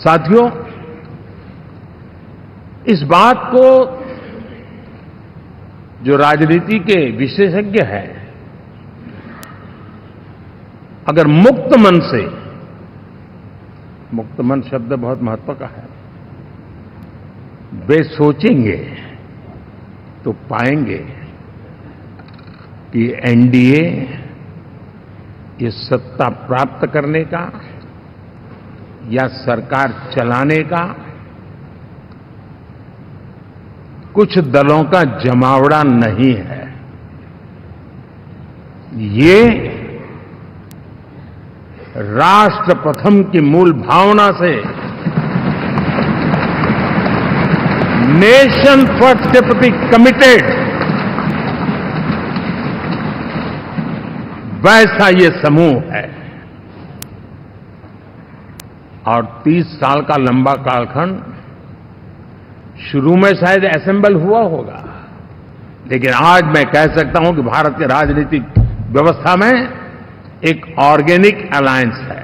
साथियों, इस बात को जो राजनीति के विशेषज्ञ हैं, अगर मुक्त मन से, मुक्त मन शब्द बहुत महत्व का है, वे सोचेंगे तो पाएंगे कि एनडीए ये सत्ता प्राप्त करने का या सरकार चलाने का कुछ दलों का जमावड़ा नहीं है। ये राष्ट्र प्रथम की मूल भावना से, नेशन फर्स्ट के प्रति कमिटेड, वैसा ये समूह है। और 30 साल का लंबा कालखंड शुरू में शायद असेंबल हुआ होगा, लेकिन आज मैं कह सकता हूं कि भारत के राजनीतिक व्यवस्था में एक ऑर्गेनिक अलायंस है।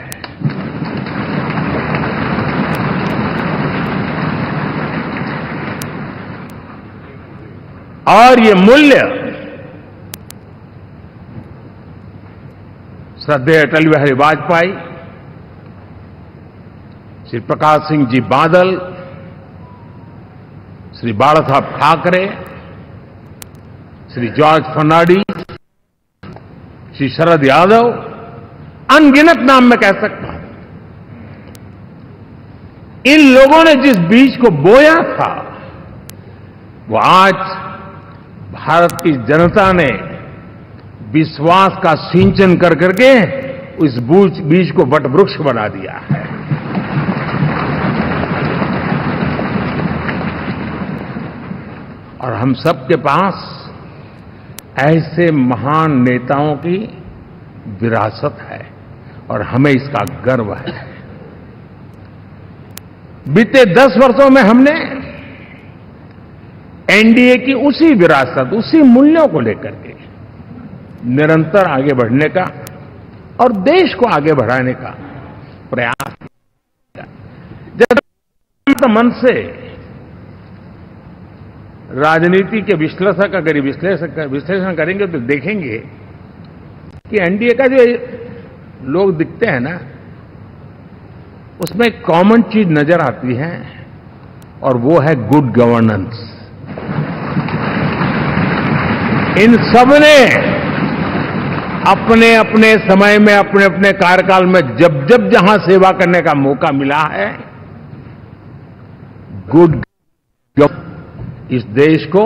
और ये मूल्य श्रद्धेय अटल बिहारी वाजपेयी, श्री प्रकाश सिंह जी बादल, श्री बाला साहब ठाकरे, श्री जॉर्ज फर्नांडिस, श्री शरद यादव, अनगिनत नाम मैं कह सकता हूं। इन लोगों ने जिस बीज को बोया था, वो आज भारत की जनता ने विश्वास का सिंचन कर करके उस बीज को वटवृक्ष बना दिया है। और हम सबके पास ऐसे महान नेताओं की विरासत है और हमें इसका गर्व है। बीते 10 वर्षों में हमने एनडीए की उसी विरासत, उसी मूल्यों को लेकर के निरंतर आगे बढ़ने का और देश को आगे बढ़ाने का प्रयास किया। जब मन से राजनीति के विश्लेषक अगर विश्लेषण करेंगे तो देखेंगे कि एनडीए का जो लोग दिखते हैं ना, उसमें एक कॉमन चीज नजर आती है और वो है गुड गवर्नेंस। इन सब ने अपने अपने समय में, अपने अपने कार्यकाल में जब जब जहां सेवा करने का मौका मिला है, गुड इस देश को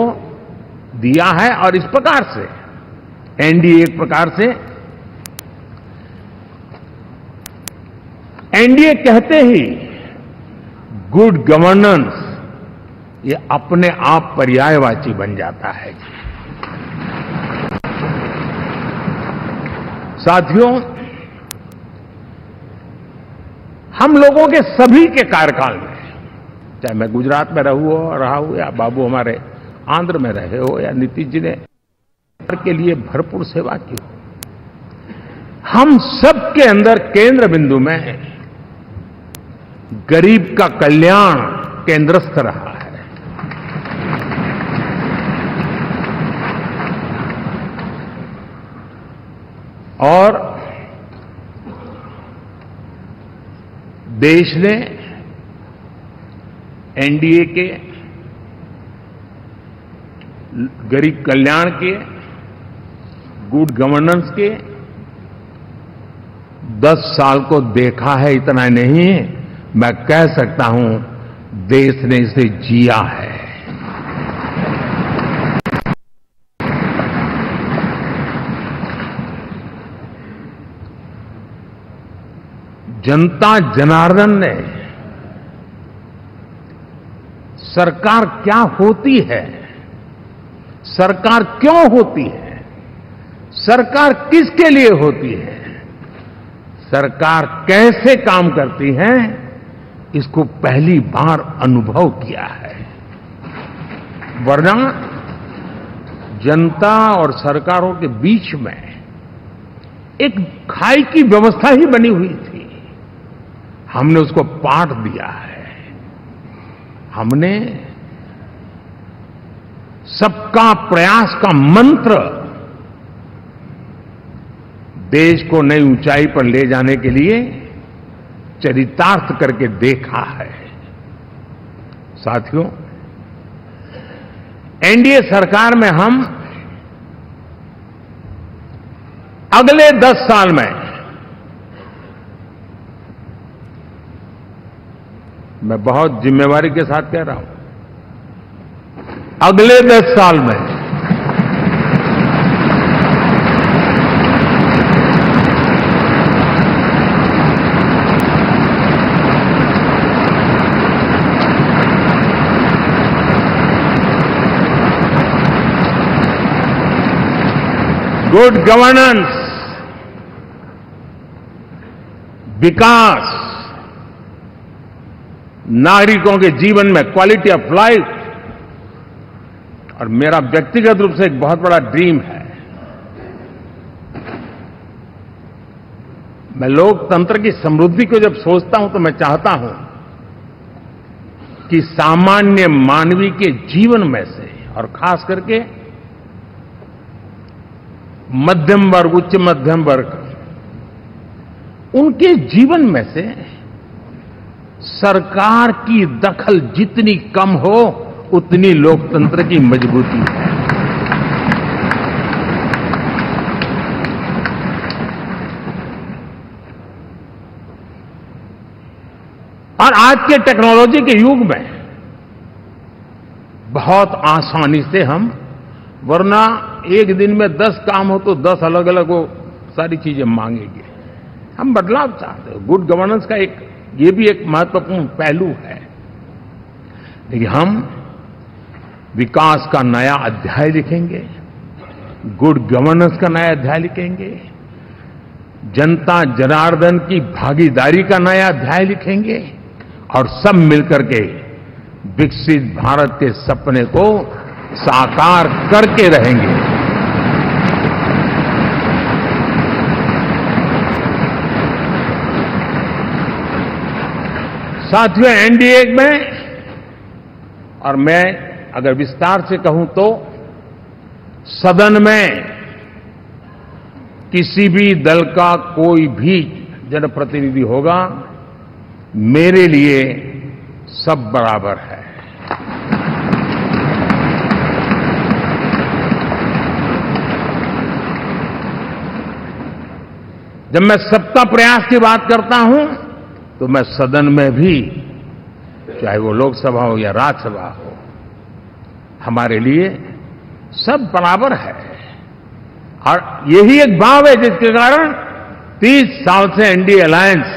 दिया है। और इस प्रकार से एनडीए एक प्रकार से, एनडीए कहते ही गुड गवर्नेंस ये अपने आप पर्यायवाची बन जाता है। साथियों, हम लोगों के सभी के कार्यकाल में, चाहे मैं गुजरात में रहा हूं या बाबू हमारे आंध्र में रहे हो या नीतीश जी ने के लिए भरपूर सेवा की हो, हम सबके अंदर केंद्र बिंदु में गरीब का कल्याण केंद्रस्थ रहा है। और देश ने एनडीए के गरीब कल्याण के, गुड गवर्नेंस के 10 साल को देखा है। इतना नहीं, मैं कह सकता हूं देश ने इसे जिया है। जनता जनार्दन ने सरकार क्या होती है, सरकार क्यों होती है, सरकार किसके लिए होती है, सरकार कैसे काम करती है, इसको पहली बार अनुभव किया है। वरना जनता और सरकारों के बीच में एक खाई की व्यवस्था ही बनी हुई थी। हमने उसको पाठ दिया है। हमने सबका प्रयास का मंत्र देश को नई ऊंचाई पर ले जाने के लिए चरितार्थ करके देखा है। साथियों, एनडीए सरकार में हम अगले 10 साल में, मैं बहुत जिम्मेवारी के साथ कह रहा हूं, अगले 10 साल में गुड गवर्नेंस, विकास, नागरिकों के जीवन में क्वालिटी ऑफ लाइफ, और मेरा व्यक्तिगत रूप से एक बहुत बड़ा ड्रीम है, मैं लोकतंत्र की समृद्धि को जब सोचता हूं तो मैं चाहता हूं कि सामान्य मानवीय के जीवन में से, और खास करके मध्यम वर्ग, उच्च मध्यम वर्ग, उनके जीवन में से सरकार की दखल जितनी कम हो उतनी लोकतंत्र की मजबूती है। और आज के टेक्नोलॉजी के युग में बहुत आसानी से हम, वरना एक दिन में 10 काम हो तो 10 अलग अलग वो सारी चीजें मांगेंगे। हम बदलाव चाहते हैं। गुड गवर्नेंस का ये भी एक महत्वपूर्ण पहलू है। देखिए, हम विकास का नया अध्याय लिखेंगे, गुड गवर्नेंस का नया अध्याय लिखेंगे, जनता जनार्दन की भागीदारी का नया अध्याय लिखेंगे, और सब मिलकर के विकसित भारत के सपने को साकार करके रहेंगे। साथियों, एनडीए में, और मैं अगर विस्तार से कहूं तो सदन में किसी भी दल का कोई भी जनप्रतिनिधि होगा, मेरे लिए सब बराबर है। जब मैं सबका प्रयास की बात करता हूं तो मैं सदन में भी, चाहे वो लोकसभा हो या राज्यसभा हो, हमारे लिए सब बराबर है। और यही एक भाव है जिसके कारण 30 साल से एनडीए अलायंस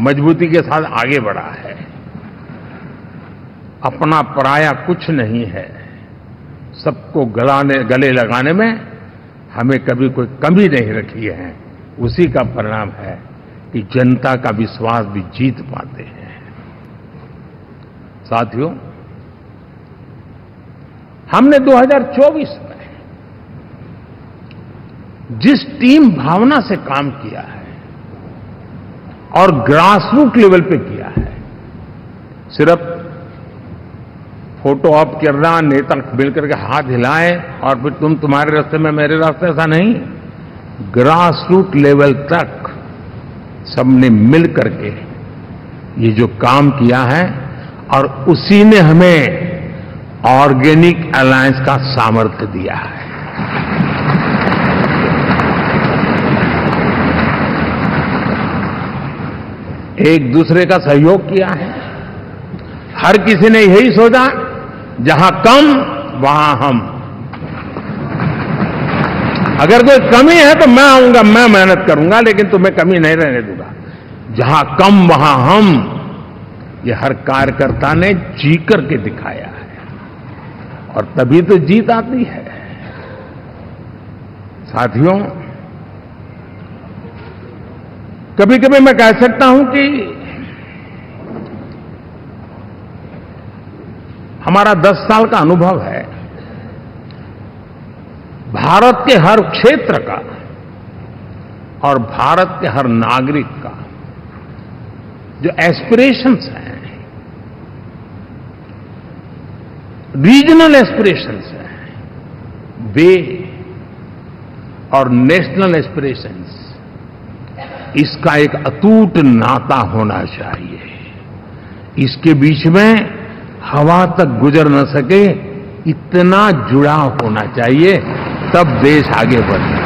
मजबूती के साथ आगे बढ़ा है। अपना पराया कुछ नहीं है। सबको गले लगाने में हमें कभी कोई कमी नहीं रखी है। उसी का परिणाम है कि जनता का विश्वास भी जीत पाते हैं। साथियों, हमने 2024 में जिस टीम भावना से काम किया है और ग्रासरूट लेवल पे किया है, सिर्फ फोटो ऑप करना, नेता मिलकर के हाथ हिलाएं और फिर तुम्हारे रास्ते में मेरे रास्ते, ऐसा नहीं। ग्रासरूट लेवल तक सबने मिल करके ये जो काम किया है, और उसी ने हमें ऑर्गेनिक अलायंस का सामर्थ्य दिया है। एक दूसरे का सहयोग किया है। हर किसी ने यही सोचा, जहां कम वहां हम। अगर कोई कमी है तो मैं आऊंगा, मैं मेहनत करूंगा, लेकिन तुम्हें कमी नहीं रहने दूंगा। जहां कम वहां हम, ये हर कार्यकर्ता ने जी करके दिखाया है, और तभी तो जीत आती है। साथियों, कभी कभी मैं कह सकता हूं कि हमारा 10 साल का अनुभव है, भारत के हर क्षेत्र का और भारत के हर नागरिक का जो एस्पिरेशंस हैं, रीजनल एस्पिरेशंस हैं, वे और नेशनल एस्पिरेशंस, इसका एक अटूट नाता होना चाहिए। इसके बीच में हवा तक गुजर न सके इतना जुड़ाव होना चाहिए, तब देश आगे बढ़े।